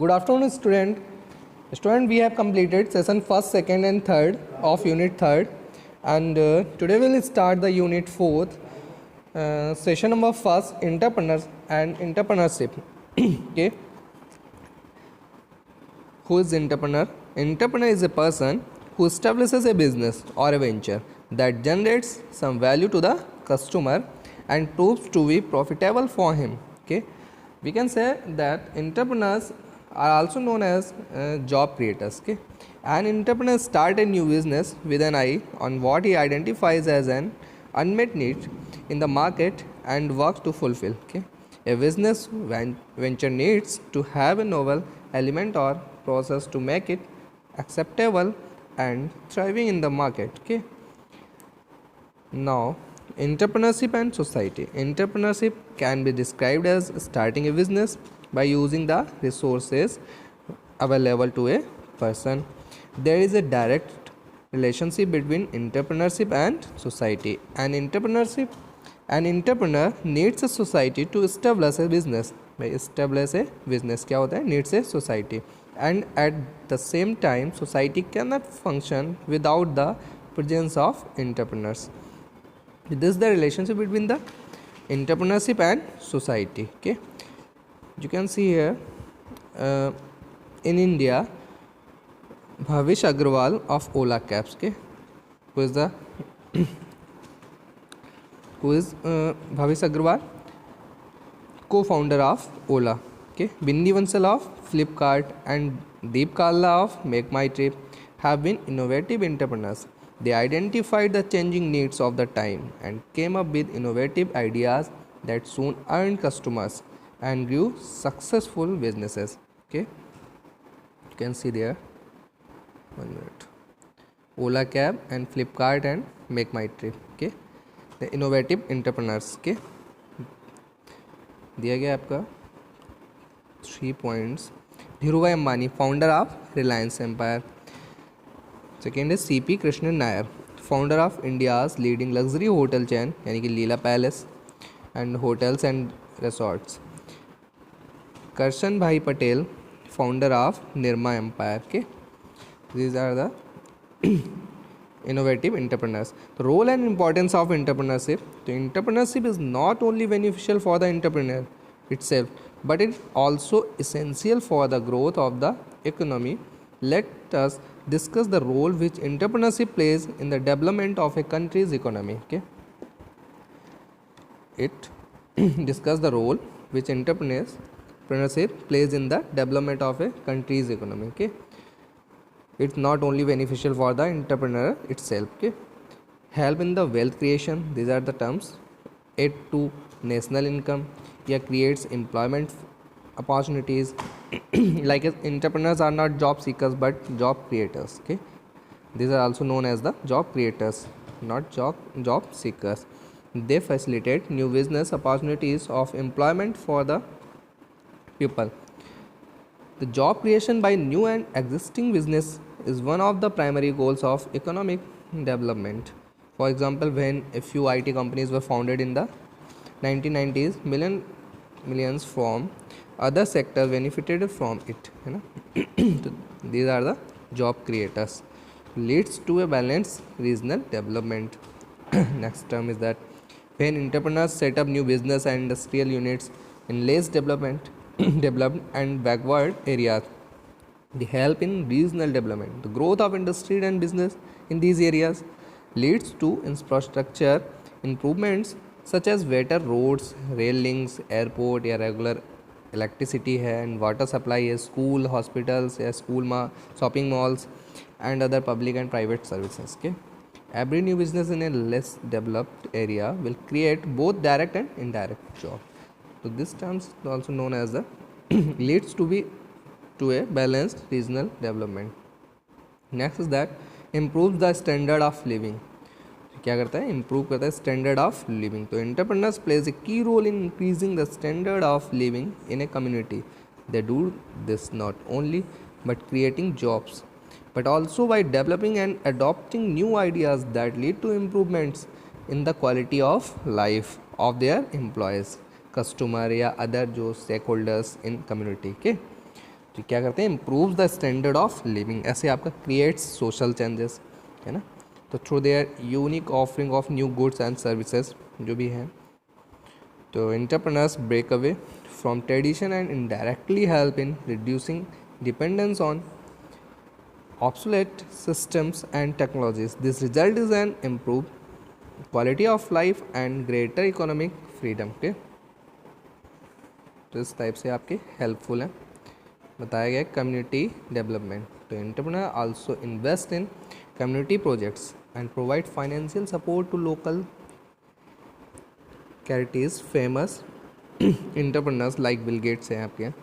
Good afternoon, student. Student, we have completed session first, second, and third of unit third, and today we'll start the unit fourth, session number first, entrepreneurs and entrepreneurship. Okay, who is entrepreneur? Entrepreneur is a person who establishes a business or a venture that generates some value to the customer and proves to be profitable for him. Okay, we can say that entrepreneurs are also known as job creators. Okay, an entrepreneur start a new business with an eye on what he identifies as an unmet need in the market and works to fulfill. Okay, a business venture needs to have a novel element or process to make it acceptable and thriving in the market. Okay, now entrepreneurship and society. Entrepreneurship can be described as starting a business by using the resources available to a person. There is a direct relationship between entrepreneurship and society. An entrepreneur needs a society to establish a business. Establish a business क्या होता है? Needs a society, and at the same time society cannot function without the presence of entrepreneurs. This is the relationship between the entrepreneurship and society. Okay, you can see here in India, Bhavish Agrawal of Ola Cabs. Okay, who is Bhavish Agrawal, co-founder of Ola. Okay, Bindi Bansal of Flipkart and Deep Kalla of Make My Trip have been innovative entrepreneurs. They identified the changing needs of the time and came up with innovative ideas that soon earned customers and grew successful businesses. Okay, you can see there. 1 minute. Ola Cab and Flipkart and Make My Trip. Okay, the innovative entrepreneurs. Okay, दिया गया आपका 3 points. Dhirubhai Ambani, founder of Reliance Empire. Second है CP Krishnan Nair, founder of India's leading luxury hotel chain यानी कि Leela palace and hotels and resorts. Karsan bhai Patel, founder of Nirma empire. के these are the innovative entrepreneurs. The role and importance of entrepreneurship. The entrepreneurship is not only beneficial for the entrepreneur itself, but it also essential for the growth of the economy. Let us discuss the role which entrepreneurship plays in the development of a country's economy. Okay, it discuss the role which entrepreneurship plays in the development of a country's economy. Okay, it's not only beneficial for the entrepreneur itself. Okay, help in the wealth creation, these are the terms. Aid to national income, yeah, creates employment opportunities. Like entrepreneurs are not job seekers but job creators. Okay, these are also known as the job creators, not job seekers. They facilitate new business opportunities of employment for the people. The job creation by new and existing business is one of the primary goals of economic development. For example, when a few IT companies were founded in the 1990s, millions from other sectors benefited from it. You know? These are the job creators. Leads to a balanced regional development. Next term is that when entrepreneurs set up new business and industrial units in less developed and backward areas, they help in regional development. The growth of industry and business in these areas leads to infrastructure improvements such as better roads, rail links, airport, या regular electricity है and water supply है, school, hospitals या shopping malls and other public and private services. Okay, every new business in a less developed area will create both direct and indirect job. So this terms is also known as the leads to a balanced regional development. Next is that improves the standard of living. क्या करता है? Improve करता है standard of living. तो entrepreneurs plays a key role in increasing the standard of living in a community. They do this not only but creating jobs but also by developing and adopting new ideas that lead to improvements in the quality of life of their employees, customer या other जो stakeholders in community. Okay, तो क्या करते हैं, improve the standard of living, ऐसे आपका creates social changes, है ना। तो through their unique offering of new goods and services जो भी हैं, तो entrepreneurs break away from tradition and indirectly help in reducing dependence on obsolete systems and technologies. This result is an improved quality of life and greater economic freedom. Okay, तो इस type से आपके helpful हैं। बताया गया community development, तो entrepreneur also invest in community projects and provide financial support to local charities. Famous entrepreneurs like Bill Gates हैं आपके,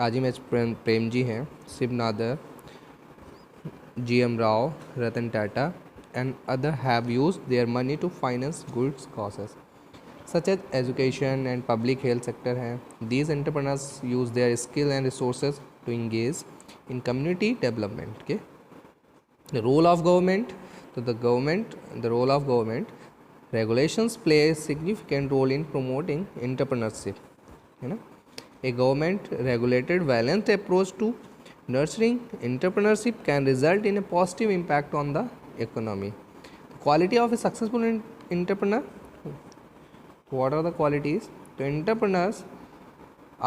आजिम प्रेम जी हैं, Shiv Nadar, G.M. Rao, Ratan Tata, and others have used their money to finance good causes such as education and public health sector हैं. These entrepreneurs use their skill and resources to engage in community development. Okay, the role of government. So the role of government regulations play a significant role in promoting entrepreneurship. है ना, a government regulated balanced approach to nurturing entrepreneurship can result in a positive impact on the economy. The quality of a successful entrepreneur. What are the qualities? The entrepreneurs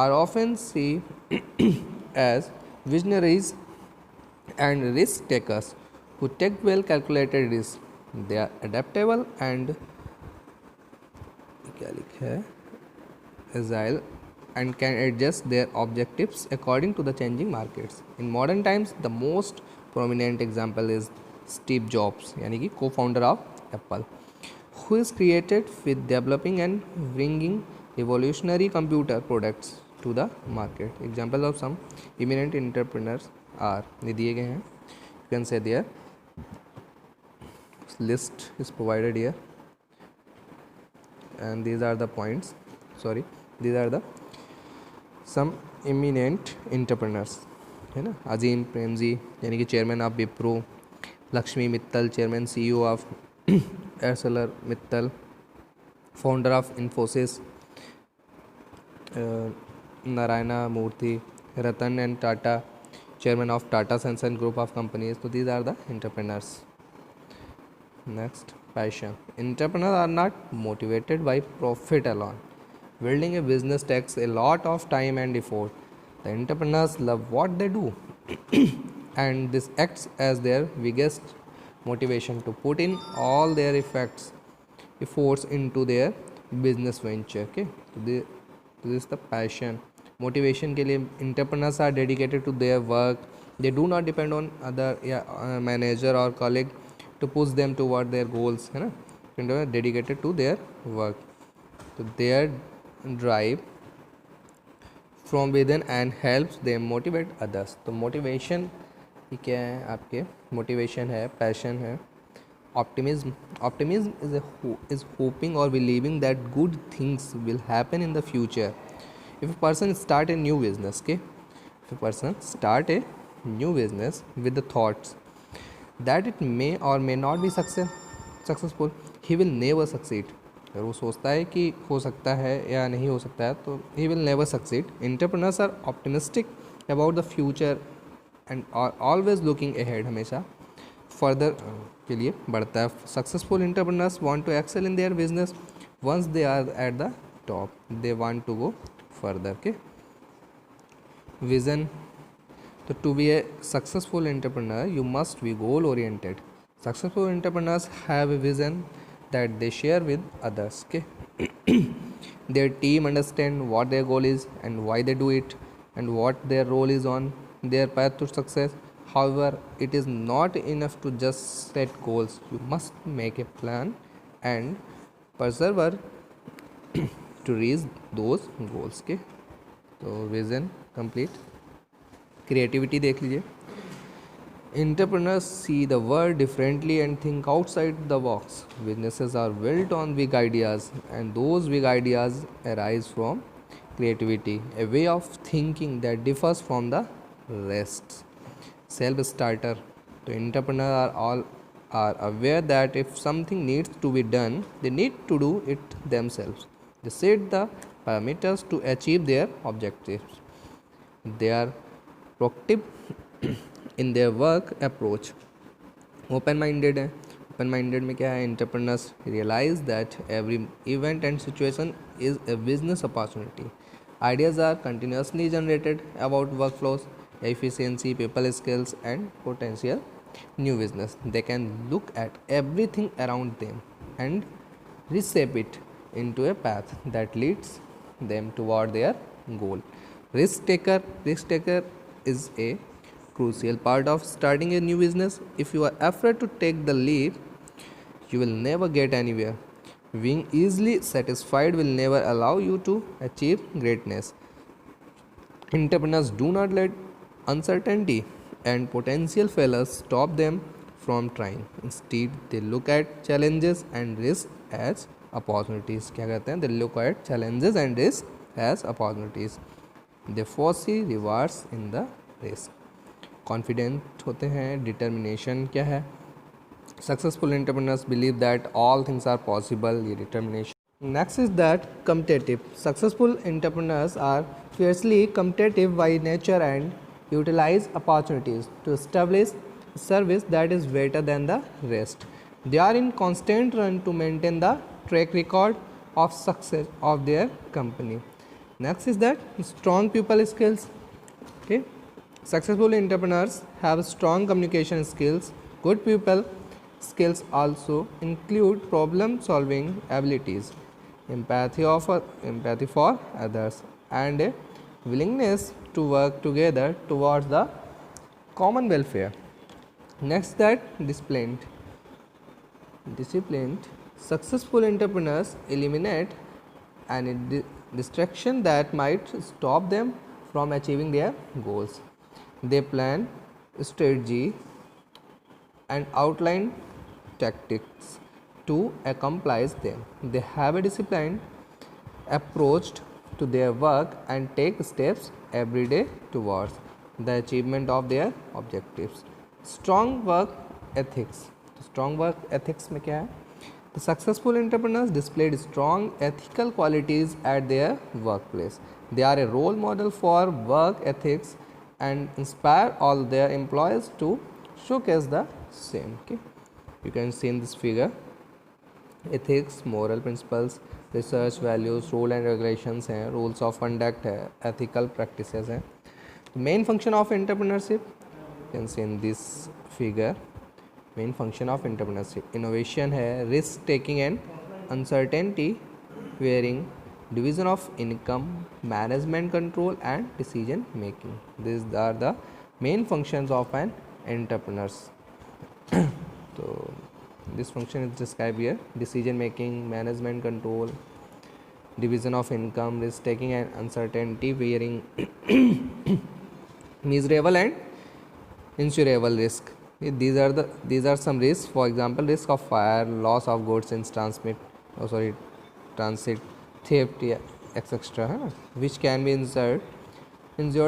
are often seen as visionaries and risk takers who take well calculated risks. They are adaptable and agile and can adjust their objectives according to the changing markets. In modern times, the most prominent example is Steve Jobs, यानी कि co-founder of Apple, who is created with developing and bringing revolutionary computer products to the market. Examples of some eminent entrepreneurs are दिए गए हैं. You can say there. List is provided here, and these are the points. These are the some eminent entrepreneurs, है ना. अजीम प्रेम जी यानी कि chairman of Wipro, Lakshmi Mittal chairman CEO of Arcelor Mittal, founder of Infosys, Narayana Murthy, Ratan and Tata chairman of Tata sons and group of companies. तो these are the entrepreneurs. Next, passion. Entrepreneurs are not motivated by profit alone. Building a business takes a lot of time and effort. The entrepreneurs love what they do and this acts as their biggest motivation to put in all their efforts into their business venture. Okay, so this is the passion. Motivation के लिए entrepreneurs are dedicated to their work. They do not depend on other manager or colleague to push them toward their goals, है ना. They are dedicated to their work. So their drive from within and helps them motivate others. तो motivation ये क्या है आपके, motivation है, passion है. Optimism is hoping or believing that good things will happen in the future. If a person start a new business, okay, if a person start a new business with the thoughts that it may or may not be successful, he will never succeed. अगर वो सोचता है कि हो सकता है या नहीं हो सकता है तो he will never succeed. Entrepreneurs are optimistic about the future and are always looking ahead, हमेशा फर्दर के लिए बढ़ता है. Successful entrepreneurs want to excel in their business. Once they are at the top they want to go further. के vision. तो to be a successful entrepreneur you must be goal oriented. Successful entrepreneurs have a vision that they share with others. Okay, their team understand what their goal is and why they do it and what their role is on their path to success. However, it is not enough to just set goals. You must make a plan and persevere to reach those goals. Okay, तो vision complete. Creativity देख लीजिए. Entrepreneurs see the world differently and think outside the box. Businesses are built on big ideas, and those big ideas arise from creativity, a way of thinking that differs from the rest. Self-starter. The entrepreneurs are aware that if something needs to be done, they need to do it themselves. They set the parameters to achieve their objectives. They are proactive in their work approach, open minded है। Open minded में क्या है, entrepreneurs realise that every event and situation is a business opportunity, ideas are continuously generated about work flows, efficiency, people skills and potential new business. They can look at everything around them and reshape it into a path that leads them toward their goal. Risk taker is a crucial part of starting a new business. If you are afraid to take the leap, you will never get anywhere. Being easily satisfied will never allow you to achieve greatness. Entrepreneurs do not let uncertainty and potential failures stop them from trying. Instead, they look at challenges and risks as opportunities. क्या कहते हैं? They look at challenges and risks as opportunities. They foresee rewards in the risk. Confident होते हैं. Determination क्या है? Successful entrepreneurs believe that all things are possible. ये determination. Next is that competitive. Successful entrepreneurs are fiercely competitive by nature and utilize opportunities to establish a service that is better than the rest. They are in constant run to maintain the track record of success of their company. Next is that strong people skills. Okay, successful entrepreneurs have strong communication skills. Good people skills also include problem solving abilities, empathy for others, and a willingness to work together towards the common welfare. Next, that disciplined. Successful entrepreneurs eliminate any distraction that might stop them from achieving their goals. They plan strategy and outline tactics to accomplish them. They have a disciplined approach to their work and take steps every day towards the achievement of their objectives. Strong work ethics. Strong work ethics में क्या है? The successful entrepreneurs displayed strong ethical qualities at their workplace. They are a role model for work ethics and inspire all their employees to showcase the same. Okay, you can see in this figure ethics, moral principles, research values, rule and regulations हैं, rules of conduct है, ethical practices हैं. The main function of entrepreneurship, you can see in this figure, main function of entrepreneurship, innovation है, risk taking and uncertainty varying, division of income, management control and decision making. These are the main functions of an entrepreneur. So this function is described here: decision making, management control, division of income, risk taking and uncertainty varying, measurable and insurable risk. These are some risks. For example, risk of fire, loss of goods in transit, theft, etc., which can be insured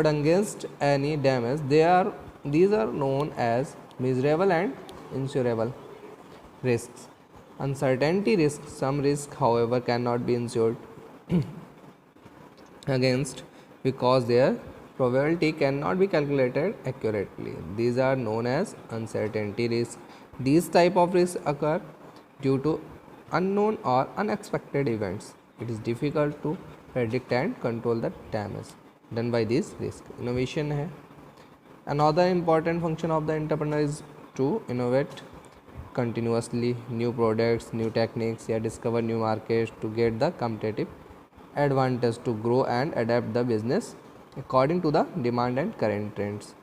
against any damage. These are known as measurable and insurable risks. Uncertainty risks. Some risks, however, cannot be insured against because their probability cannot be calculated accurately. These are known as uncertainty risks. These type of risks occur due to unknown or unexpected events. It is difficult to predict and control the damage done by these risks. Innovation है. Another important function of the entrepreneur is to innovate continuously, new products, new techniques, या discover new markets to get the competitive advantage, to grow and adapt the business according to the demand and current trends.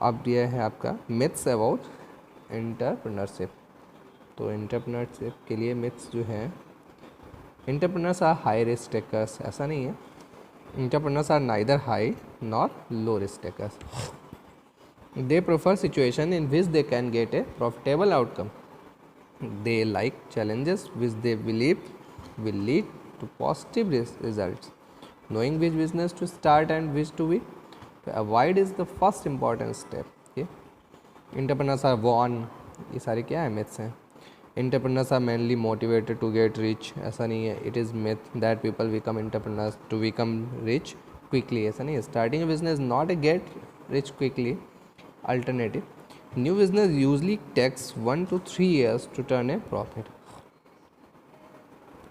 अब यह है आपका myths about entrepreneurship. तो entrepreneurship के लिए myths जो हैं, entrepreneurs are high risk takers. ऐसा नहीं है. Entrepreneurs are neither high nor low risk takers. They prefer situation in which they can get a profitable outcome. They like challenges which they believe will lead to positive results. Knowing which business to start and which to avoid is the first important step. Okay? Entrepreneurs are born. ये सारे क्या है myths हैं. Entrepreneurs are mainly motivated to get rich. ऐसा नहीं है. It is myth that people become entrepreneurs to become rich quickly. ऐसा नहीं है. Starting a business is not a rich quickly alternative. New business usually takes 1 to 3 years to turn a profit.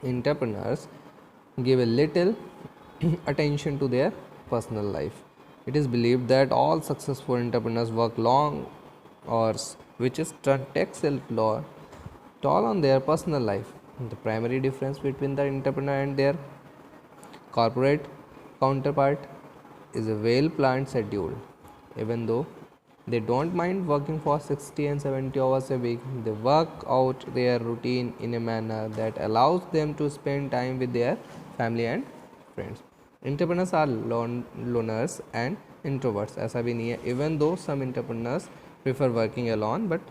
Entrepreneurs give a little attention to their personal life. It is believed that all successful entrepreneurs work long hours, which is takes a toll on their personal life. The primary difference between the entrepreneur and their corporate counterpart is a well planned schedule. Even though they don't mind working for 60 and 70 hours a week, they work out their routine in a manner that allows them to spend time with their family and friends. Entrepreneurs are loners and introverts, ऐसा भी नहीं है. Even though some entrepreneurs prefer working alone, but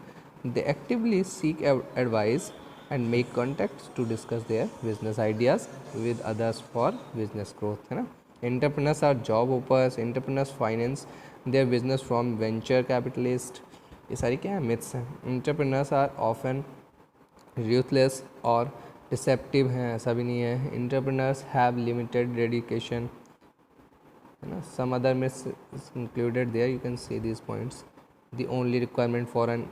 they actively seek advice and make contacts to discuss their business ideas with others for business growth, है ना. Entrepreneurs are job hoppers. Entrepreneurs finance their business from venture capitalists. ये सारी क्या है, myths हैं. Entrepreneurs are often ruthless और deceptive हैं, ऐसा भी नहीं है. Entrepreneurs have limited dedication, है ना. Some other myths is included there. You can see these points. The only requirement for an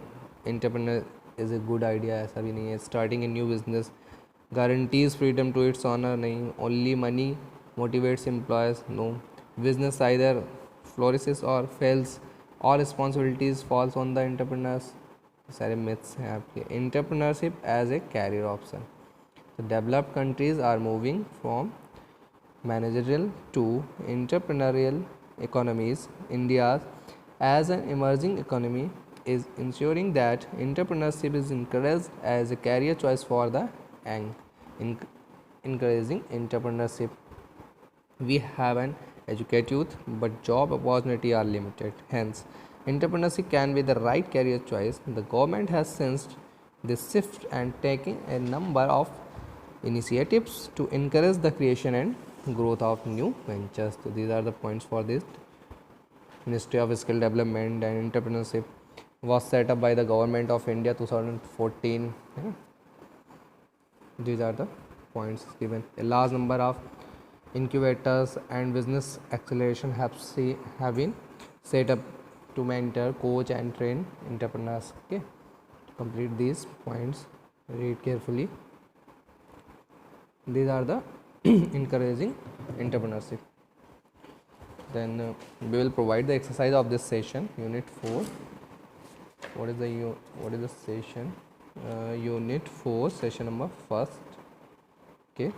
entrepreneur is a good idea, ऐसा भी नहीं है. Starting a new business guarantees freedom to its owner, नहीं. Only money motivates employees, no. Business either flourishes or fails. All responsibilities falls on the entrepreneurs. सारे myths हैं आपके. Entrepreneurship as a career option. The developed countries are moving from managerial to entrepreneurial economies. India, as an emerging economy, is ensuring that entrepreneurship is encouraged as a career choice for the young. Encouraging entrepreneurship. We have an educated youth, but job opportunities are limited. Hence, entrepreneurship can be the right career choice. The government has sensed this shift and taken a number of initiatives to encourage the creation and growth of new ventures. So these are the points for this. Ministry of Skill Development and Entrepreneurship was set up by the Government of India 2014. These are the points given. A large number of incubators and business acceleration have been set up to mentor, coach and train entrepreneurs. Okay, to complete these points, read carefully. These are the encouraging entrepreneurship. Then we will provide the exercise of this session, unit 4. What is the session? Unit 4, session number 1st. Okay,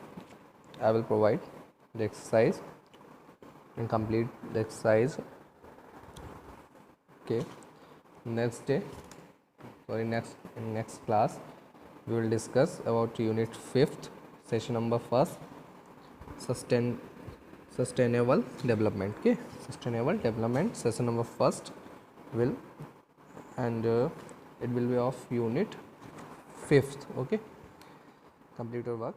I will provide the exercise and complete the exercise. Okay, next class we will discuss about unit 5th, session number 1st, sustainable development. Okay, sustainable development, session number 1st will, and it will be of unit 5th. Okay, complete your work.